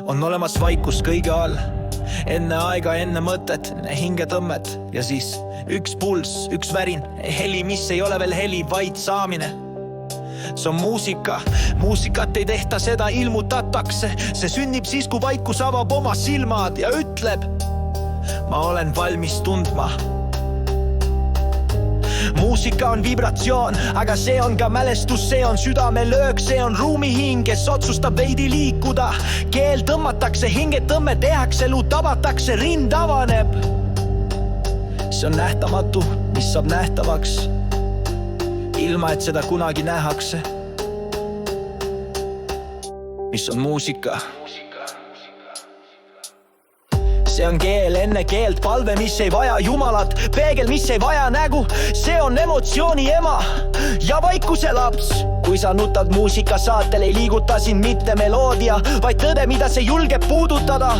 on olemas vaikus kõige all, enne aega, enne mõtet, enne hingetõmmet ja siis üks pulss, üks värin, heli, mis ei ole veel heli, vaid saamine. See on muusika, muusikat ei tehta, seda ilmutatakse. See sünnib siis, kui vaikus avab oma silmad ja ütleb: ma olen valmis tundma. Muusika on vibratsioon, aga see on ka mälestus, see on südamelöök, see on ruumihing, kes otsustab veidi liikuda. Keel tõmmatakse, hingetõmme tehakse, elu tabatakse, rind avaneb. See on nähtamatu, mis saab nähtavaks, ilma et seda kunagi nähakse. Mis on muusika? See on keel enne keelt, palve, mis ei vaja jumalat, peegel, mis ei vaja nägu. See on emotsiooni ema ja vaikuse laps. Kui sa nutad muusika saatel, ei liiguta sind mitte meloodia, vaid tõde, mida see julgeb puudutada.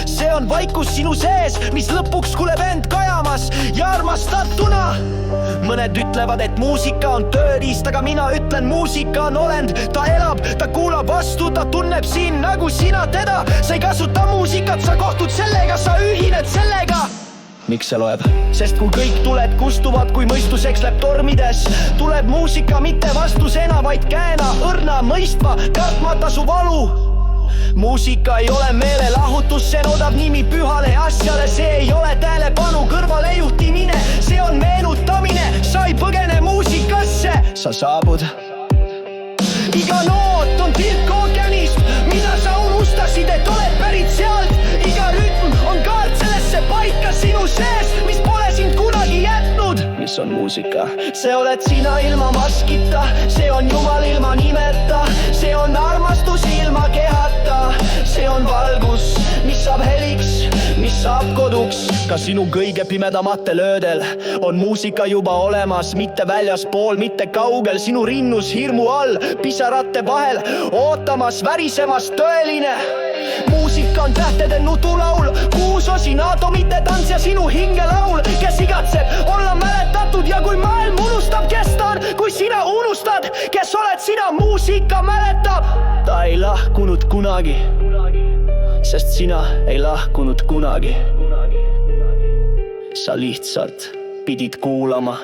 See on vaikus sinu sees, mis lõpuks kuuleb end kajamas ja armastatuna. Mõned ütlevad, et muusika on tööriist, aga mina ütlen, muusika on olend. Ta elab, ta kuulab vastu, ta tunneb siin nagu sina teda. Sa ei kasuta muusikat, sa kohtud sellega, sa ühined sellega. Miks see loeb? Sest kui kõik tuled kustuvad, kui mõistus eksleb tormides, tuleb muusika mitte vastusena, vaid käena, õrna, mõistva, kartmata su valu. Muusika ei ole meelelahutus, see on odav nimi pühale asjale. See ei ole tähelepanu kõrvale juhtimine, see on meenutamine. Sa ei põgene muusikasse, sa saabud. Iga noot on tilk ookeanist, mida sa unustasid, et oled pärit sealt. Iga rütm on kaart sellesse paika sinu sees, mis pole sind kunagi jätnud. Mis on muusika? See oled sina ilma maskita, see on Jumal ilma nimeta, see on armastus ilma kehata, see on valgus, mis saab heliks, mis saab koduks. Ka sinu kõige pimedamatel öödel on muusika juba olemas, mitte väljaspool, mitte kaugel, sinu rinnus hirmu all, pisarate vahel, ootamas, värisemas tõeline. Muusika on tähtede nutulaul, kuus osin aatomite tants ja sinu hingelaul, kes igatseb olla mäletatud. Ja kui maailm unustab, kes ta on, kui sina unustad, kes oled sina, muusika mäletab. Ta ei lahkunud kunagi, sest sina ei lahkunud kunagi. Sa lihtsalt pidid kuulama.